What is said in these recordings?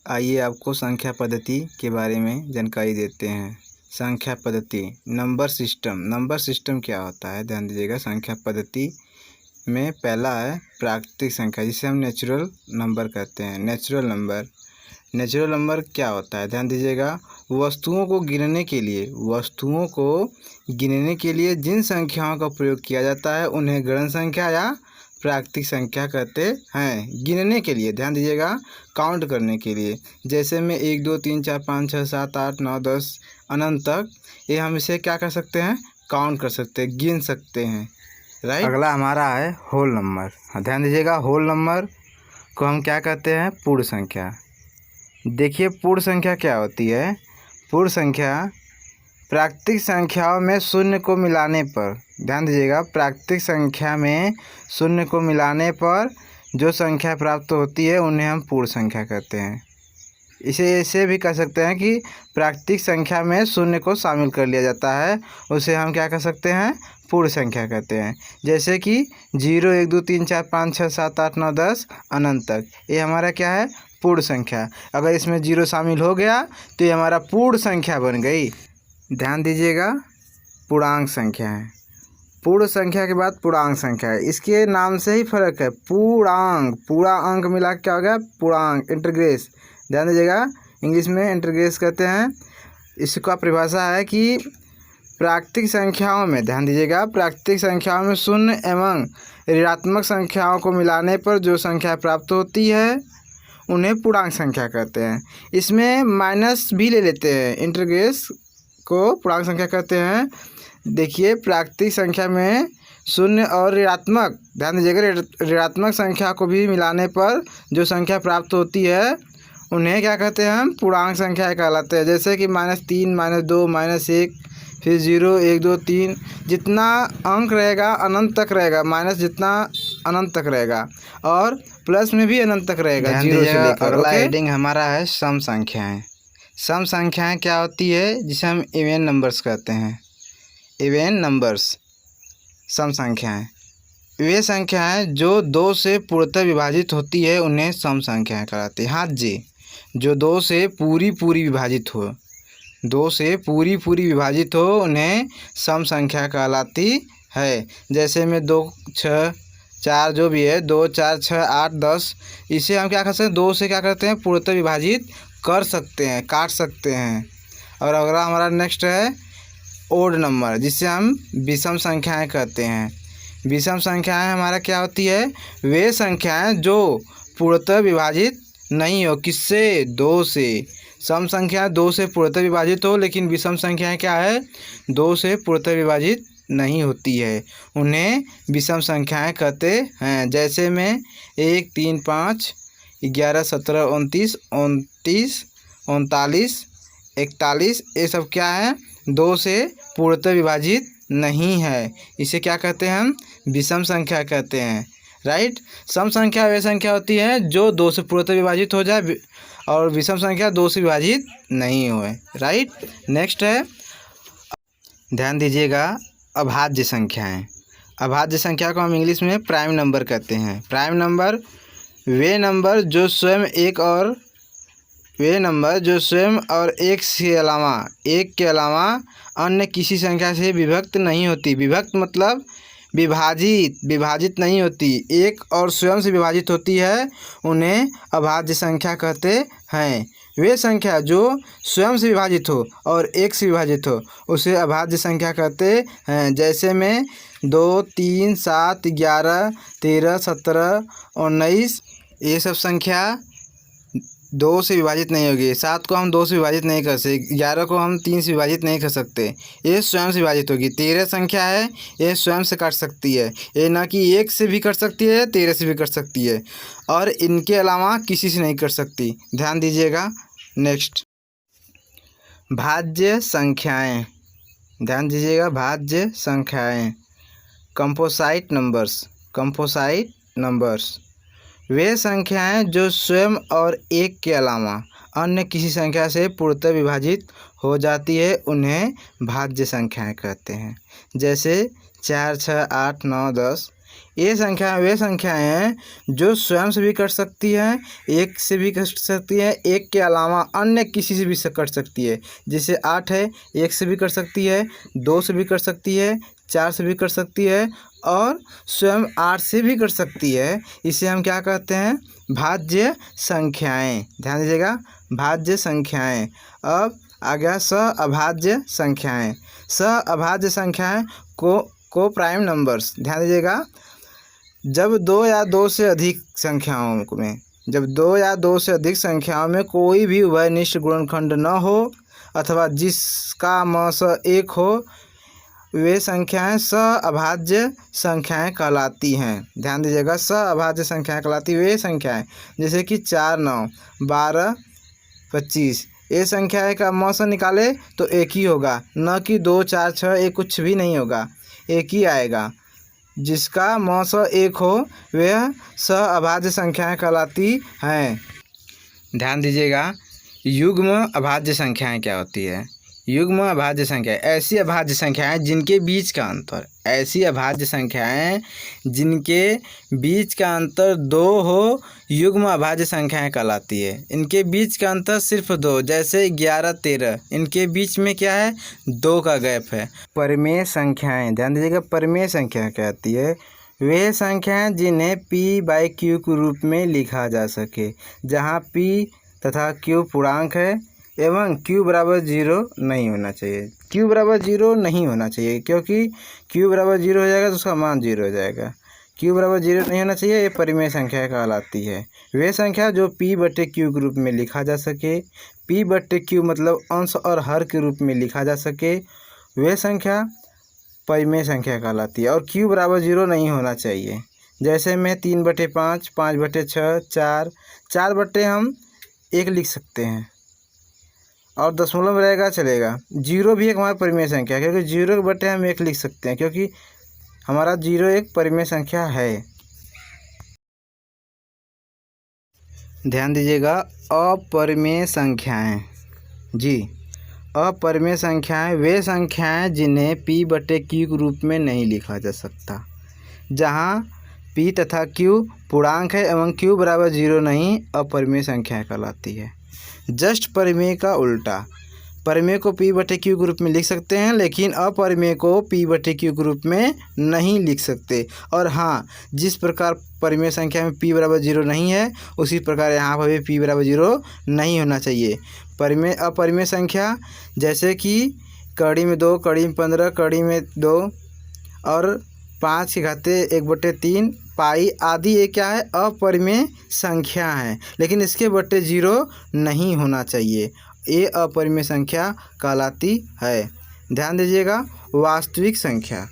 आइए आपको संख्या पद्धति के बारे में जानकारी देते हैं। संख्या पद्धति, नंबर सिस्टम। नंबर सिस्टम क्या होता है, ध्यान दीजिएगा। संख्या पद्धति में पहला है प्राकृतिक संख्या, जिसे हम नेचुरल नंबर कहते हैं। नेचुरल नंबर, नेचुरल नंबर क्या होता है, ध्यान दीजिएगा। वस्तुओं को गिनने के लिए जिन संख्याओं का प्रयोग किया जाता है उन्हें गणन संख्या या प्राकृतिक संख्या कहते हैं। गिनने के लिए, ध्यान दीजिएगा, काउंट करने के लिए। जैसे में 1 2 3 4 5 6 7 8 9 10 अनंत तक, ये हम इसे क्या कर सकते हैं, काउंट कर सकते हैं, गिन सकते हैं, राइट। अगला हमारा है होल नंबर। ध्यान दीजिएगा, होल नंबर को हम क्या कहते हैं, पूर्ण संख्या। देखिए पूर्ण संख्या क्या होती है। पूर्ण संख्या प्राकृतिक संख्याओं में शून्य को मिलाने पर, ध्यान दीजिएगा, प्राकृतिक संख्या में शून्य को मिलाने पर जो संख्या प्राप्त होती है उन्हें हम पूर्ण संख्या कहते हैं। इसे ऐसे भी कह सकते हैं कि प्राकृतिक संख्या में शून्य को शामिल कर लिया जाता है, उसे हम क्या कह सकते हैं, पूर्ण संख्या कहते हैं। जैसे कि 0 1 2 3 4 5 6 7 8 9 10 अनंत तक, ये हमारा क्या है, पूर्ण संख्या। अगर इसमें 0 शामिल हो गया तो ये हमारा पूर्ण संख्या बन गई। ध्यान दीजिएगा, पूर्णांक संख्या है। पूर्ण संख्या के बाद पूर्णांक संख्या है। इसके नाम से ही फर्क है। पूर्णांक, पूरा अंक मिला क्या हो गया, पूर्णांक, इंटरग्रेस। ध्यान दीजिएगा, इंग्लिश में इंटरग्रेस कहते हैं। इसका परिभाषा है कि प्राकृतिक संख्याओं में, ध्यान दीजिएगा, प्राकृतिक संख्याओं में शून्य एवं ऋणात्मक संख्याओं को मिलाने पर जो संख्या प्राप्त होती है उन्हें पूर्णांक संख्या कहते हैं। इसमें माइनस भी ले लेते हैं, इंटरग्रेस को पूर्णांक संख्या कहते हैं। देखिए प्राकृतिक संख्या में शून्य और ऋणात्मक, ध्यान दीजिएगा, ऋणात्मक संख्या को भी मिलाने पर जो संख्या प्राप्त होती है उन्हें क्या कहते हैं, हम पूर्णांक संख्या कहलाते हैं। जैसे कि -3 -2 -1, फिर 0 1 2 3, जितना अंक रहेगा अनंत तक रहेगा, माइनस जितना अनंत तक रहेगा, और प्लस में भी अनंत तक रहेगा, 0 से लेकर। अगला हेडिंग हमारा है सम संख्याएं। सम संख्याएं क्या होती है, जिसे हम इवन नंबर्स कहते हैं। इवन नंबर्स, सम संख्याएं वे संख्याएं जो 2 से पूर्णतः विभाजित होती है उन्हें सम संख्याएं कहलाती हैं। हाँ जी, जो 2 से पूरी विभाजित हो, 2 से पूरी विभाजित हो उन्हें सम संख्या कहलाती है। जैसे में 2 6 4 जो भी है, 2 4 6 8 10, इसे हम क्या कर सकते हैं, 2 से क्या करते हैं, पूर्णतः विभाजित कर सकते हैं, काट सकते हैं। और अगला हमारा नेक्स्ट है ओड नंबर, जिसे हम विषम संख्याएं कहते हैं। विषम संख्याएं हमारा क्या होती है, वे संख्याएं जो पूर्णतः विभाजित नहीं हो, किससे, 2 से। सम संख्या 2 से पूर्णतः विभाजित हो, लेकिन विषम संख्याएं क्या है, 2 से पूर्णतः विभाजित नहीं होती है, उन्हें विषम संख्याएं कहते हैं। जैसे में 1 3 5 11 17 29 29 39 41, ये सब क्या है, 2 से पूर्णतः विभाजित नहीं है, इसे क्या कहते हैं, हम विषम संख्या कहते हैं, राइट। सम संख्या वे संख्या होती है जो 2 से पूर्णतः विभाजित हो जाए, और विषम संख्या 2 से विभाजित नहीं हो, राइट। नेक्स्ट है, ध्यान दीजिएगा, अभाज्य संख्याएं। अभाज्य संख्या को हम इंग्लिश में प्राइम नंबर कहते हैं। प्राइम नंबर वे नंबर जो स्वयं एक और एक के अलावा अन्य किसी संख्या से विभक्त नहीं होती। विभक्त मतलब विभाजित नहीं होती, एक और स्वयं से विभाजित होती है, उन्हें अभाज्य संख्या कहते हैं। वे संख्या जो स्वयं से विभाजित हो और एक से विभाजित हो उसे अभाज्य संख्या कहते हैं। जैसे में 2 3 7 11 13 17 19, ये सब संख्या 2 से विभाजित नहीं होगी। 7 को हम 2 से विभाजित नहीं कर सकते, 11 को हम 3 से विभाजित नहीं कर सकते, ये स्वयं से विभाजित होगी। 13 संख्या है, ये स्वयं से काट सकती है, ये ना कि 1 से भी कर सकती है, 13 से भी कर सकती है, और इनके अलावा किसी से नहीं कर सकती। ध्यान दीजिएगा। नेक्स्ट, भाज्य संख्याएं। ध्यान दीजिएगा, भाज्य संख्याएं, कंपोसाइट नंबर्स वे संख्याएं जो स्वयं और एक के अलावा अन्य किसी संख्या से पूर्णतः विभाजित हो जाती है, उन्हें भाज्य संख्याएं कहते हैं। जैसे 4 6 8 9 10, ये संख्या वे संख्याएं हैं जो स्वयं से भी कट सकती है, एक से भी कट सकती है, एक के अलावा अन्य किसी से भी कट सकती है। जैसे 8 है, एक से भी कट सकती है, 2 से भी कट सकती है, 4 से भी कट सकती है और स्वयं 8 से भी कट सकती है। इसे हम क्या कहते हैं? भाज्य संख्याएं। ध्यान दीजिएगा, भाज्य संख्याएं। अब आ गया अभाज्य संख्याएं। अभाज्य संख्याएं को प्राइम नंबर्स। ध्यान दीजिएगा, जब दो या दो से अधिक संख्याओं में कोई भी उभयनिष्ठ गुणनखंड न हो अथवा जिसका मस 1 हो, वे संख्याएं अभाज्य संख्याएं कहलाती हैं। ध्यान दीजिएगा, अभाज्य संख्याएं कहलाती वे संख्याएं जैसे कि 4, 9, 12, 25। ये संख्याएं का मस निकाले तो एक ही होगा, न कि 2, 4, 6। ये कुछ भी नहीं होगा, एक ही आएगा। जिसका मस 1 हो वह अभाज्य संख्याएं कहलाती हैं। ध्यान दीजिएगा, युग्म अभाज्य संख्याएं क्या होती है? युग्म अभाज्य संख्या ऐसी अभाज्य संख्याएं जिनके बीच का अंतर 2 हो, युग्म अभाज्य संख्याएं कहलाती है। इनके बीच का अंतर सिर्फ 2, जैसे 11, 13, इनके बीच में क्या है? 2 का गैप है। परिमेय संख्याएं। ध्यान दीजिएगा, परिमेय संख्या कहती है वे संख्याएं जिन्हें p/q के रूप में लिखा जा सके, जहां p तथा q पूर्णांक है एवं q बराबर 0 नहीं होना चाहिए। q बराबर 0 नहीं होना चाहिए, क्योंकि q बराबर 0 हो जाएगा तो उसका मान 0 हो जाएगा। q बराबर 0 नहीं होना चाहिए, ये परिमेय संख्या कहलाती है। वे संख्या जो p/q के रूप में लिखा जा सके, p/q मतलब अंश और हर के रूप में लिखा जा सके, वे संख्या परिमेय संख्या कहलाती है। और q बराबर 0 नहीं होना चाहिए। जैसे में 3/5, 5/6, 4 बट्टे हम 1 लिख सकते हैं और दशमलव रहेगा चलेगा। 0 भी एक हमारा परिमेय संख्या है, क्योंकि 0 के बट्टे हम 1 लिख सकते हैं, क्योंकि हमारा 0 एक परिमेय संख्या है। ध्यान दीजिएगा, अपरिमेय संख्याएं। जी, अपरिमेय संख्याएं वे संख्याएं जिन्हें p/q के रूप में नहीं लिखा जा सकता, जहां p तथा q पूर्णांक है एवं q बराबर 0 नहीं, अपरिमेय संख्या कहलाती है। जस्ट परिमेय का उल्टा, परिमेय को p/q के रूप में लिख सकते हैं, लेकिन अपरिमेय को p/q के रूप में नहीं लिख सकते। और हाँ, जिस प्रकार परिमेय संख्या में p बराबर 0 नहीं है, उसी प्रकार यहाँ पर भी p बराबर 0 नहीं होना चाहिए। अपरिमेय संख्या जैसे कि कड़ी में 2, कड़ी में 15, कड़ी में 2 और 5 की घाते 1/3 पाई आदि, ये क्या है? अपरिमेय संख्या है, लेकिन इसके बट्टे 0 नहीं होना चाहिए। ये अपरिमेय संख्या कहलाती है। ध्यान दीजिएगा, वास्तविक संख्या,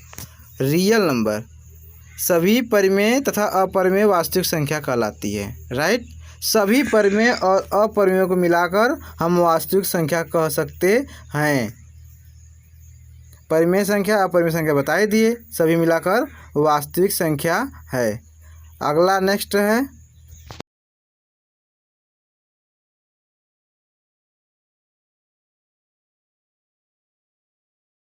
रियल नंबर सभी परिमेय तथा अपरिमेय वास्तविक संख्या कहलाती है। राइट, सभी परिमेय और अपरिमेय को मिलाकर हम वास्तविक संख्या कह सकते हैं। परिमेय संख्या अपरिमेय संख्या बता ही दिए, सभी मिलाकर वास्तविक संख्या है। अगला नेक्स्ट है